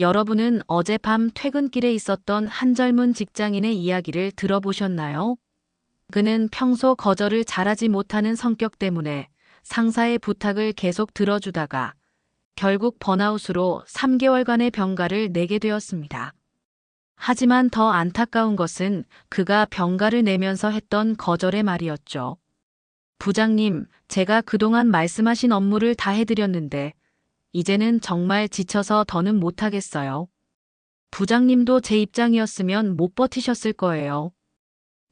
여러분은 어젯밤 퇴근길에 있었던 한 젊은 직장인의 이야기를 들어보셨나요? 그는 평소 거절을 잘하지 못하는 성격 때문에 상사의 부탁을 계속 들어주다가 결국 번아웃으로 3개월간의 병가를 내게 되었습니다. 하지만 더 안타까운 것은 그가 병가를 내면서 했던 거절의 말이었죠. 부장님, 제가 그동안 말씀하신 업무를 다 해드렸는데 이제는 정말 지쳐서 더는 못하겠어요. 부장님도 제 입장이었으면 못 버티셨을 거예요.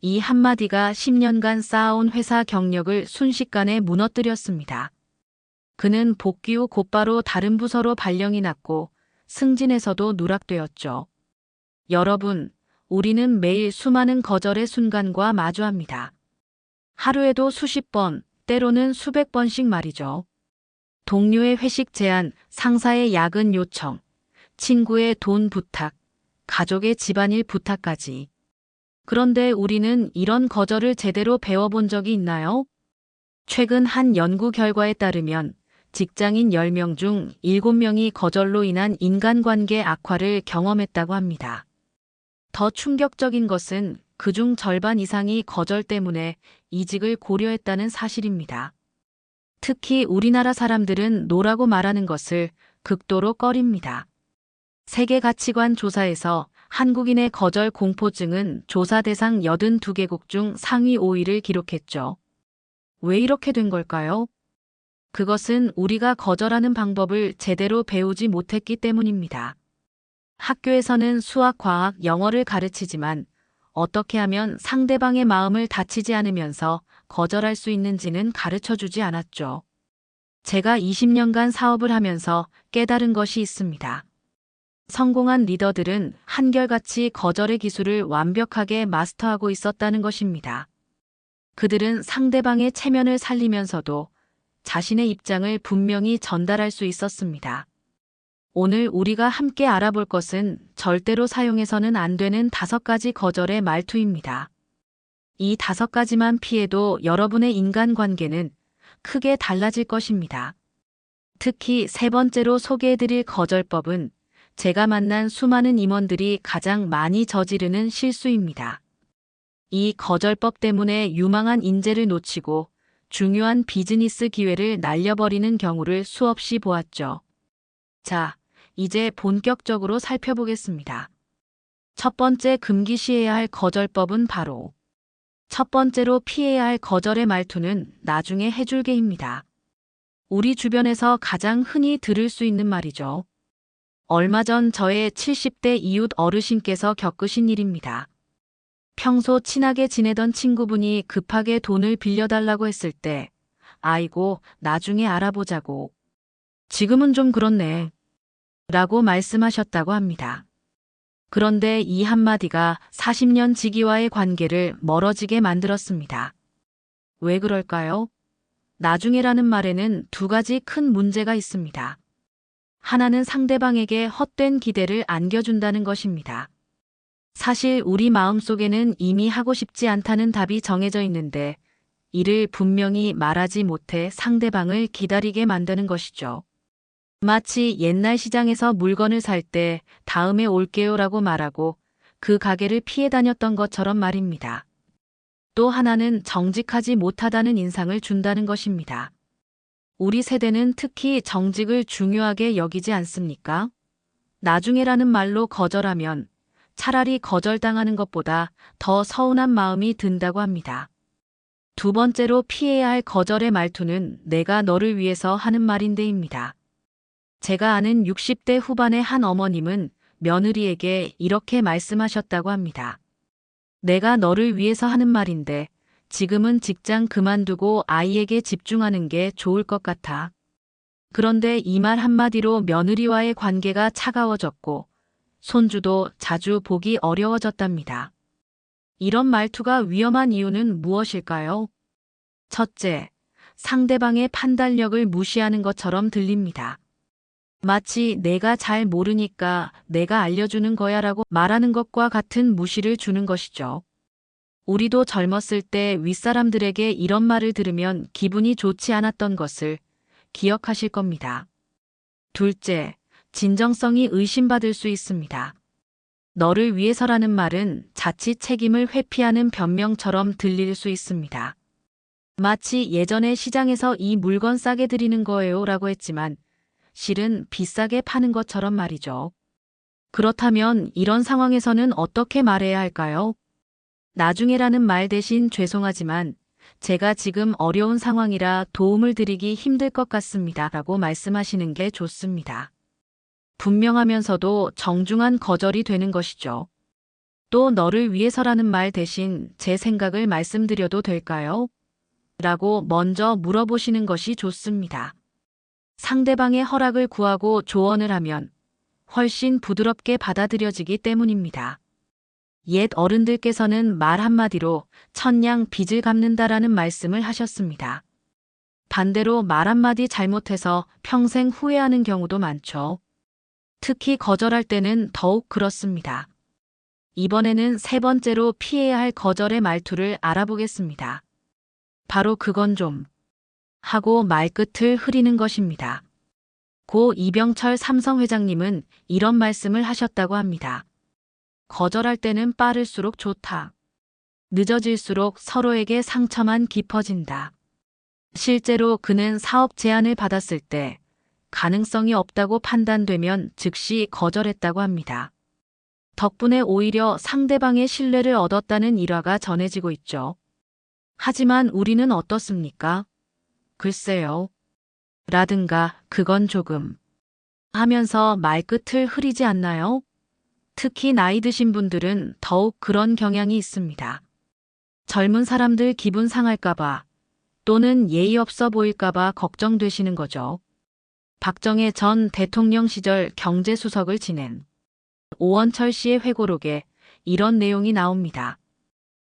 이 한마디가 10년간 쌓아온 회사 경력을 순식간에 무너뜨렸습니다. 그는 복귀 후 곧바로 다른 부서로 발령이 났고 승진에서도 누락되었죠. 여러분, 우리는 매일 수많은 거절의 순간과 마주합니다. 하루에도 수십 번, 때로는 수백 번씩 말이죠. 동료의 회식 제안, 상사의 야근 요청, 친구의 돈 부탁, 가족의 집안일 부탁까지. 그런데 우리는 이런 거절을 제대로 배워본 적이 있나요? 최근 한 연구 결과에 따르면 직장인 10명 중 7명이 거절로 인한 인간관계 악화를 경험했다고 합니다. 더 충격적인 것은 그중 절반 이상이 거절 때문에 이직을 고려했다는 사실입니다. 특히 우리나라 사람들은 노라고 말하는 것을 극도로 꺼립니다. 세계 가치관 조사에서 한국인의 거절 공포증은 조사 대상 82개국 중 상위 5위를 기록했죠. 왜 이렇게 된 걸까요? 그것은 우리가 거절하는 방법을 제대로 배우지 못했기 때문입니다. 학교에서는 수학, 과학, 영어를 가르치지만 어떻게 하면 상대방의 마음을 다치지 않으면서 거절할 수 있는지는 가르쳐주지 않았죠. 제가 20년간 사업을 하면서 깨달은 것이 있습니다. 성공한 리더들은 한결같이 거절의 기술을 완벽하게 마스터하고 있었다는 것입니다. 그들은 상대방의 체면을 살리면서도 자신의 입장을 분명히 전달할 수 있었습니다. 오늘 우리가 함께 알아볼 것은 절대로 사용해서는 안 되는 5가지 거절의 말투입니다. 이 5가지만 피해도 여러분의 인간관계는 크게 달라질 것입니다. 특히 3번째로 소개해드릴 거절법은 제가 만난 수많은 임원들이 가장 많이 저지르는 실수입니다. 이 거절법 때문에 유망한 인재를 놓치고 중요한 비즈니스 기회를 날려버리는 경우를 수없이 보았죠. 자, 이제 본격적으로 살펴보겠습니다. 첫 번째 금기시해야 할 거절법은 바로 첫 번째로 피해야 할 거절의 말투는 나중에 해줄게입니다. 우리 주변에서 가장 흔히 들을 수 있는 말이죠. 얼마 전 저의 70대 이웃 어르신께서 겪으신 일입니다. 평소 친하게 지내던 친구분이 급하게 돈을 빌려달라고 했을 때, 아이고, 나중에 알아보자고. 지금은 좀 그렇네. 라고 말씀하셨다고 합니다. 그런데 이 한마디가 40년 지기와의 관계를 멀어지게 만들었습니다. 왜 그럴까요? 나중에라는 말에는 2가지 큰 문제가 있습니다. 하나는 상대방에게 헛된 기대를 안겨준다는 것입니다. 사실 우리 마음속에는 이미 하고 싶지 않다는 답이 정해져 있는데 이를 분명히 말하지 못해 상대방을 기다리게 만드는 것이죠. 마치 옛날 시장에서 물건을 살 때 다음에 올게요라고 말하고 그 가게를 피해 다녔던 것처럼 말입니다. 또 하나는 정직하지 못하다는 인상을 준다는 것입니다. 우리 세대는 특히 정직을 중요하게 여기지 않습니까? 나중에라는 말로 거절하면 차라리 거절당하는 것보다 더 서운한 마음이 든다고 합니다. 2번째로 피해야 할 거절의 말투는 내가 너를 위해서 하는 말인데입니다. 제가 아는 60대 후반의 한 어머님은 며느리에게 이렇게 말씀하셨다고 합니다. 내가 너를 위해서 하는 말인데 지금은 직장 그만두고 아이에게 집중하는 게 좋을 것 같아. 그런데 이 말 한마디로 며느리와의 관계가 차가워졌고 손주도 자주 보기 어려워졌답니다. 이런 말투가 위험한 이유는 무엇일까요? 첫째, 상대방의 판단력을 무시하는 것처럼 들립니다. 마치 내가 잘 모르니까 내가 알려주는 거야 라고 말하는 것과 같은 무시를 주는 것이죠. 우리도 젊었을 때 윗사람들에게 이런 말을 들으면 기분이 좋지 않았던 것을 기억하실 겁니다. 둘째, 진정성이 의심받을 수 있습니다. 너를 위해서라는 말은 자칫 책임을 회피하는 변명처럼 들릴 수 있습니다. 마치 예전에 시장에서 이 물건 싸게 드리는 거예요 라고 했지만 실은 비싸게 파는 것처럼 말이죠. 그렇다면 이런 상황에서는 어떻게 말해야 할까요? 나중에라는 말 대신 죄송하지만 제가 지금 어려운 상황이라 도움을 드리기 힘들 것 같습니다 라고 말씀하시는 게 좋습니다. 분명하면서도 정중한 거절이 되는 것이죠. 또 너를 위해서라는 말 대신 제 생각을 말씀드려도 될까요? 라고 먼저 물어보시는 것이 좋습니다. 상대방의 허락을 구하고 조언을 하면 훨씬 부드럽게 받아들여지기 때문입니다. 옛 어른들께서는 말 한마디로 천냥 빚을 갚는다라는 말씀을 하셨습니다. 반대로 말 한마디 잘못해서 평생 후회하는 경우도 많죠. 특히 거절할 때는 더욱 그렇습니다. 이번에는 세 번째로 피해야 할 거절의 말투를 알아보겠습니다. 바로 그건 좀 하고 말끝을 흐리는 것입니다. 고 이병철 삼성회장님은 이런 말씀을 하셨다고 합니다. 거절할 때는 빠를수록 좋다. 늦어질수록 서로에게 상처만 깊어진다. 실제로 그는 사업 제안을 받았을 때 가능성이 없다고 판단되면 즉시 거절했다고 합니다. 덕분에 오히려 상대방의 신뢰를 얻었다는 일화가 전해지고 있죠. 하지만 우리는 어떻습니까? 글쎄요. 라든가 그건 조금 하면서 말끝을 흐리지 않나요? 특히 나이 드신 분들은 더욱 그런 경향이 있습니다. 젊은 사람들 기분 상할까봐 또는 예의 없어 보일까봐 걱정되시는 거죠. 박정희 전 대통령 시절 경제수석을 지낸 오원철 씨의 회고록에 이런 내용이 나옵니다.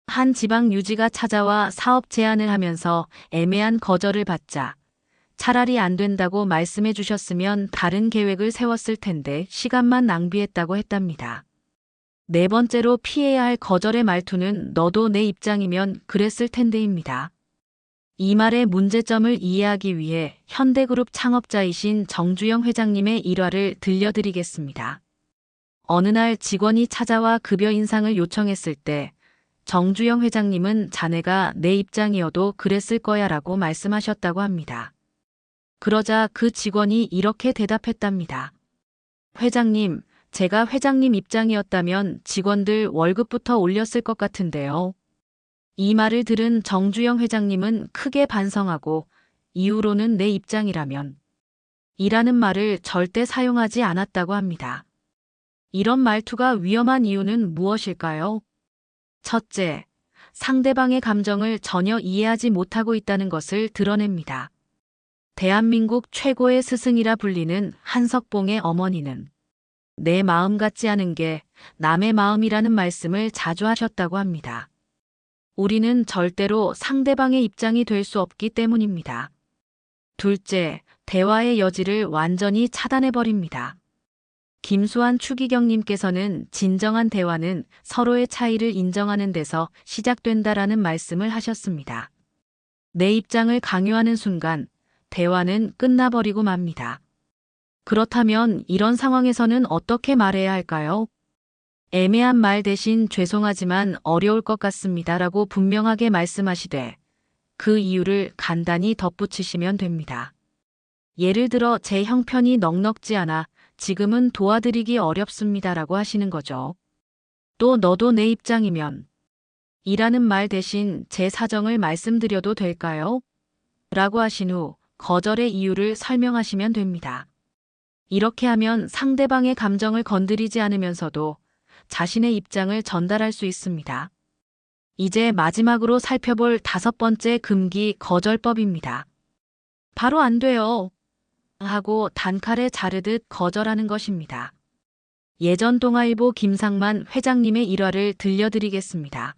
한 지방 유지가 찾아와 사업 제안을 하면서 애매한 거절을 받자 차라리 안 된다고 말씀해 주셨으면 다른 계획을 세웠을 텐데 시간만 낭비했다고 했답니다. 네 번째로 피해야 할 거절의 말투는 너도 내 입장이면 그랬을 텐데입니다. 이 말의 문제점을 이해하기 위해 현대그룹 창업자이신 정주영 회장님의 일화를 들려드리겠습니다. 어느 날 직원이 찾아와 급여 인상을 요청했을 때 정주영 회장님은 자네가 내 입장이어도 그랬을 거야 라고 말씀하셨다고 합니다. 그러자 그 직원이 이렇게 대답했답니다. 회장님, 제가 회장님 입장이었다면 직원들 월급부터 올렸을 것 같은데요. 이 말을 들은 정주영 회장님은 크게 반성하고 이후로는 내 입장이라면 이라는 말을 절대 사용하지 않았다고 합니다. 이런 말투가 위험한 이유는 무엇일까요? 첫째, 상대방의 감정을 전혀 이해하지 못하고 있다는 것을 드러냅니다. 대한민국 최고의 스승이라 불리는 한석봉의 어머니는 내 마음 같지 않은 게 남의 마음이라는 말씀을 자주 하셨다고 합니다. 우리는 절대로 상대방의 입장이 될 수 없기 때문입니다. 둘째, 대화의 여지를 완전히 차단해버립니다. 김수환 추기경님께서는 진정한 대화는 서로의 차이를 인정하는 데서 시작된다라는 말씀을 하셨습니다. 내 입장을 강요하는 순간 대화는 끝나버리고 맙니다. 그렇다면 이런 상황에서는 어떻게 말해야 할까요? 애매한 말 대신 죄송하지만 어려울 것 같습니다 라고 분명하게 말씀하시되 그 이유를 간단히 덧붙이시면 됩니다. 예를 들어 제 형편이 넉넉지 않아 지금은 도와드리기 어렵습니다 라고 하시는 거죠. 또 너도 내 입장이면 이라는 말 대신 제 사정을 말씀드려도 될까요? 라고 하신 후 거절의 이유를 설명하시면 됩니다. 이렇게 하면 상대방의 감정을 건드리지 않으면서도 자신의 입장을 전달할 수 있습니다. 이제 마지막으로 살펴볼 다섯 번째 금기 거절법입니다. 바로 안 돼요 하고 단칼에 자르듯 거절하는 것입니다. 예전 동아일보 김상만 회장님의 일화를 들려드리겠습니다.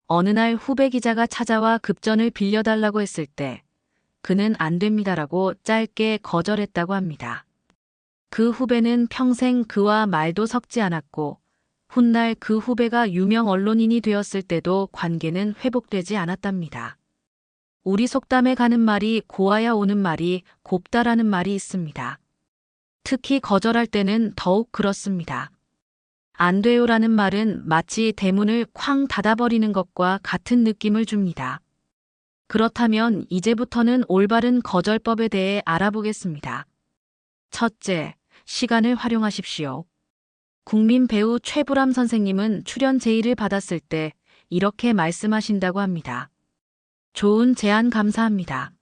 어느 날 후배 기자가 찾아와 급전을 빌려달라고 했을 때 그는 안 됩니다라고 짧게 거절했다고 합니다. 그 후배는 평생 그와 말도 섞지 않았고 훗날 그 후배가 유명 언론인이 되었을 때도 관계는 회복되지 않았답니다. 우리 속담에 가는 말이 고와야 오는 말이 곱다라는 말이 있습니다. 특히 거절할 때는 더욱 그렇습니다. 안 돼요라는 말은 마치 대문을 쾅 닫아버리는 것과 같은 느낌을 줍니다. 그렇다면 이제부터는 올바른 거절법에 대해 알아보겠습니다. 첫째, 시간을 활용하십시오. 국민 배우 최불암 선생님은 출연 제의를 받았을 때 이렇게 말씀하신다고 합니다. 좋은 제안 감사합니다.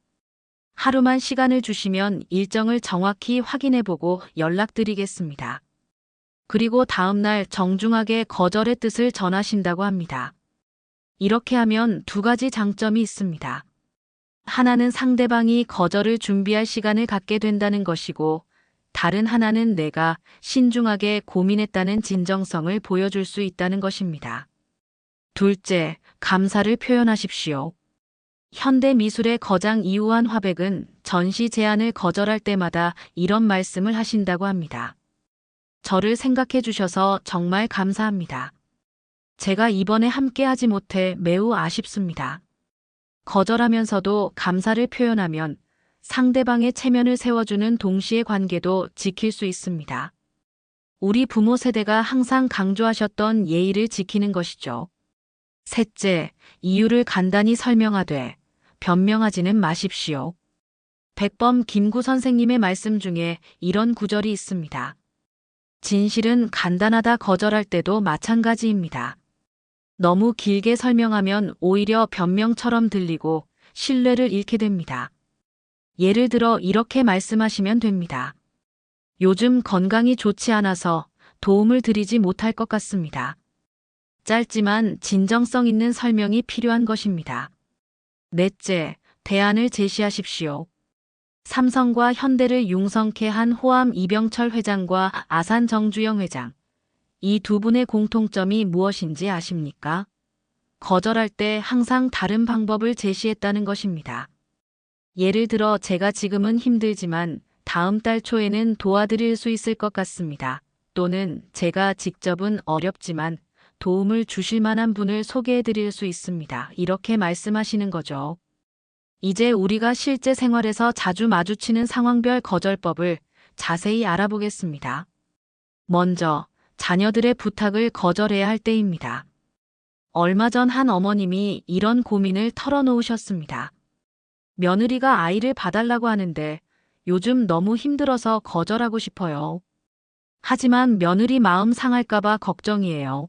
하루만 시간을 주시면 일정을 정확히 확인해보고 연락드리겠습니다. 그리고 다음날 정중하게 거절의 뜻을 전하신다고 합니다. 이렇게 하면 두 가지 장점이 있습니다. 하나는 상대방이 거절을 준비할 시간을 갖게 된다는 것이고, 다른 하나는 내가 신중하게 고민했다는 진정성을 보여줄 수 있다는 것입니다. 둘째, 감사를 표현하십시오. 현대 미술의 거장 이우환 화백은 전시 제안을 거절할 때마다 이런 말씀을 하신다고 합니다. 저를 생각해 주셔서 정말 감사합니다. 제가 이번에 함께 하지 못해 매우 아쉽습니다. 거절하면서도 감사를 표현하면 상대방의 체면을 세워주는 동시에 관계도 지킬 수 있습니다. 우리 부모 세대가 항상 강조하셨던 예의를 지키는 것이죠. 셋째, 이유를 간단히 설명하되 변명하지는 마십시오. 백범 김구 선생님의 말씀 중에 이런 구절이 있습니다. 진실은 간단하다 거절할 때도 마찬가지입니다. 너무 길게 설명하면 오히려 변명처럼 들리고 신뢰를 잃게 됩니다. 예를 들어 이렇게 말씀하시면 됩니다. 요즘 건강이 좋지 않아서 도움을 드리지 못할 것 같습니다. 짧지만 진정성 있는 설명이 필요한 것입니다. 넷째, 대안을 제시하십시오. 삼성과 현대를 융성케 한 호암 이병철 회장과 아산 정주영 회장. 이 두 분의 공통점이 무엇인지 아십니까? 거절할 때 항상 다른 방법을 제시했다는 것입니다. 예를 들어 제가 지금은 힘들지만 다음 달 초에는 도와드릴 수 있을 것 같습니다. 또는 제가 직접은 어렵지만 도움을 주실 만한 분을 소개해 드릴 수 있습니다. 이렇게 말씀하시는 거죠. 이제 우리가 실제 생활에서 자주 마주치는 상황별 거절법을 자세히 알아보겠습니다. 먼저, 자녀들의 부탁을 거절해야 할 때입니다. 얼마 전 한 어머님이 이런 고민을 털어놓으셨습니다. 며느리가 아이를 봐달라고 하는데 요즘 너무 힘들어서 거절하고 싶어요. 하지만 며느리 마음 상할까봐 걱정이에요.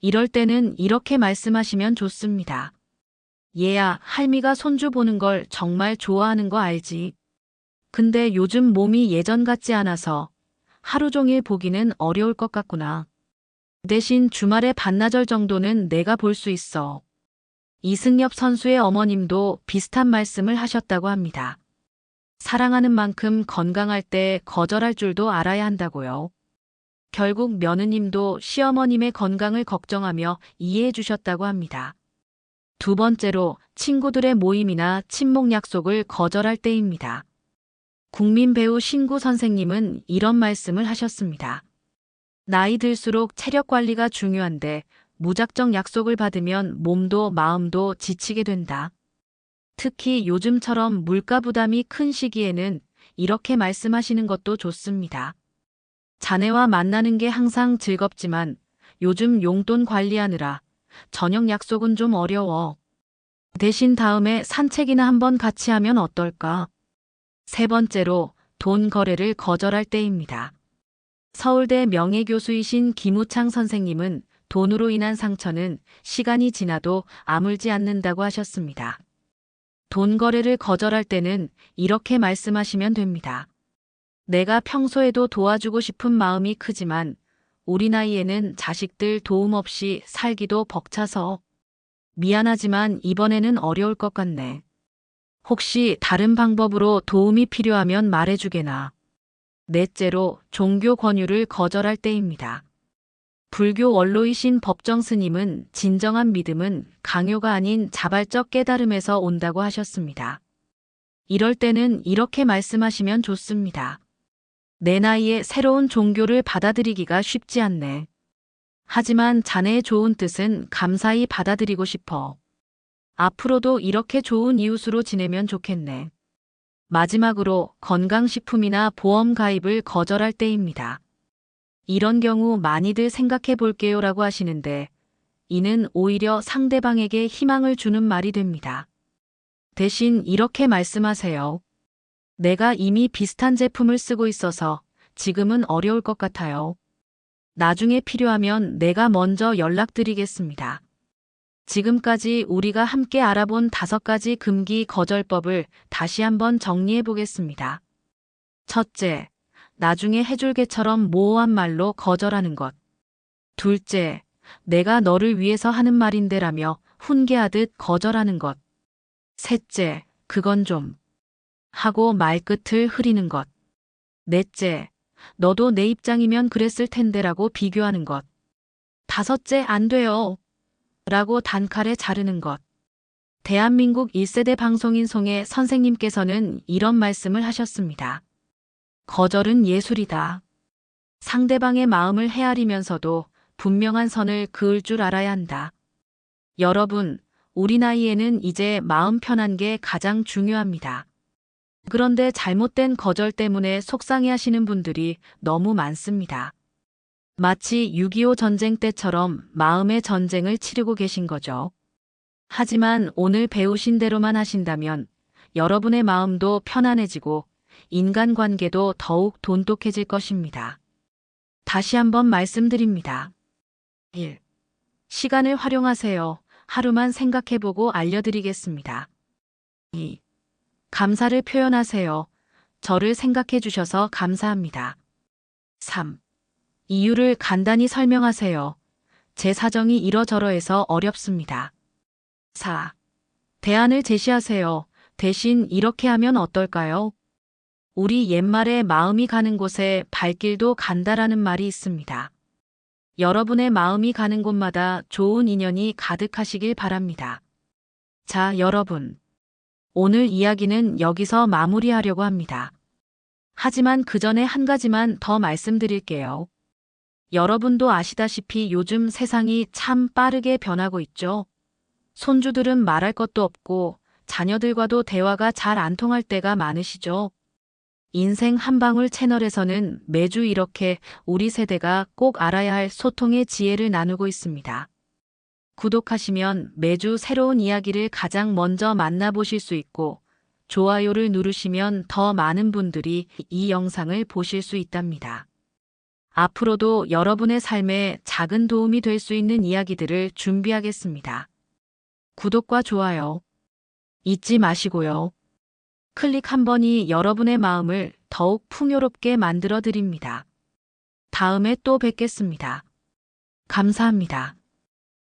이럴 때는 이렇게 말씀하시면 좋습니다. 얘야, 할미가 손주 보는 걸 정말 좋아하는 거 알지? 근데 요즘 몸이 예전 같지 않아서 하루 종일 보기는 어려울 것 같구나. 대신 주말에 반나절 정도는 내가 볼 수 있어. 이승엽 선수의 어머님도 비슷한 말씀을 하셨다고 합니다. 사랑하는 만큼 건강할 때 거절할 줄도 알아야 한다고요. 결국 며느님도 시어머님의 건강을 걱정하며 이해해 주셨다고 합니다. 두 번째로 친구들의 모임이나 친목 약속을 거절할 때입니다. 국민 배우 신구 선생님은 이런 말씀을 하셨습니다. 나이 들수록 체력 관리가 중요한데 무작정 약속을 받으면 몸도 마음도 지치게 된다. 특히 요즘처럼 물가 부담이 큰 시기에는 이렇게 말씀하시는 것도 좋습니다. 자네와 만나는 게 항상 즐겁지만 요즘 용돈 관리하느라 저녁 약속은 좀 어려워. 대신 다음에 산책이나 한번 같이 하면 어떨까? 세 번째로 돈 거래를 거절할 때입니다. 서울대 명예교수이신 김우창 선생님은 돈으로 인한 상처는 시간이 지나도 아물지 않는다고 하셨습니다. 돈 거래를 거절할 때는 이렇게 말씀하시면 됩니다. 내가 평소에도 도와주고 싶은 마음이 크지만 우리 나이에는 자식들 도움 없이 살기도 벅차서 미안하지만 이번에는 어려울 것 같네. 혹시 다른 방법으로 도움이 필요하면 말해주게나. 넷째로 종교 권유를 거절할 때입니다. 불교 원로이신 법정 스님은 진정한 믿음은 강요가 아닌 자발적 깨달음에서 온다고 하셨습니다. 이럴 때는 이렇게 말씀하시면 좋습니다. 내 나이에 새로운 종교를 받아들이기가 쉽지 않네. 하지만 자네의 좋은 뜻은 감사히 받아들이고 싶어. 앞으로도 이렇게 좋은 이웃으로 지내면 좋겠네. 마지막으로 건강식품이나 보험 가입을 거절할 때입니다. 이런 경우 많이들 생각해 볼게요 라고 하시는데 이는 오히려 상대방에게 희망을 주는 말이 됩니다. 대신 이렇게 말씀하세요. 내가 이미 비슷한 제품을 쓰고 있어서 지금은 어려울 것 같아요. 나중에 필요하면 내가 먼저 연락드리겠습니다. 지금까지 우리가 함께 알아본 5가지 금기 거절법을 다시 한번 정리해 보겠습니다. 첫째, 나중에 해줄게처럼 모호한 말로 거절하는 것. 둘째, 내가 너를 위해서 하는 말인데라며 훈계하듯 거절하는 것. 셋째, 그건 좀 하고 말끝을 흐리는 것. 넷째, 너도 내 입장이면 그랬을 텐데라고 비교하는 것. 다섯째, 안 돼요 라고 단칼에 자르는 것. 대한민국 1세대 방송인 송혜 선생님께서는 이런 말씀을 하셨습니다. 거절은 예술이다. 상대방의 마음을 헤아리면서도 분명한 선을 그을 줄 알아야 한다. 여러분, 우리 나이에는 이제 마음 편한 게 가장 중요합니다. 그런데 잘못된 거절 때문에 속상해하시는 분들이 너무 많습니다. 마치 6.25 전쟁 때처럼 마음의 전쟁을 치르고 계신 거죠. 하지만 오늘 배우신 대로만 하신다면 여러분의 마음도 편안해지고 인간관계도 더욱 돈독해질 것입니다. 다시 한번 말씀드립니다. 1. 시간을 활용하세요. 하루만 생각해보고 알려드리겠습니다. 2. 감사를 표현하세요. 저를 생각해 주셔서 감사합니다. 3. 이유를 간단히 설명하세요. 제 사정이 이러저러해서 어렵습니다. 4. 대안을 제시하세요. 대신 이렇게 하면 어떨까요? 우리 옛말에 마음이 가는 곳에 발길도 간다라는 말이 있습니다. 여러분의 마음이 가는 곳마다 좋은 인연이 가득하시길 바랍니다. 자, 여러분. 오늘 이야기는 여기서 마무리하려고 합니다. 하지만 그 전에 한 가지만 더 말씀드릴게요. 여러분도 아시다시피 요즘 세상이 참 빠르게 변하고 있죠. 손주들은 말할 것도 없고 자녀들과도 대화가 잘 안 통할 때가 많으시죠. 인생 한방울 채널에서는 매주 이렇게 우리 세대가 꼭 알아야 할 소통의 지혜를 나누고 있습니다. 구독하시면 매주 새로운 이야기를 가장 먼저 만나보실 수 있고 좋아요를 누르시면 더 많은 분들이 이 영상을 보실 수 있답니다. 앞으로도 여러분의 삶에 작은 도움이 될 수 있는 이야기들을 준비하겠습니다. 구독과 좋아요 잊지 마시고요. 클릭 한 번이 여러분의 마음을 더욱 풍요롭게 만들어 드립니다. 다음에 또 뵙겠습니다. 감사합니다.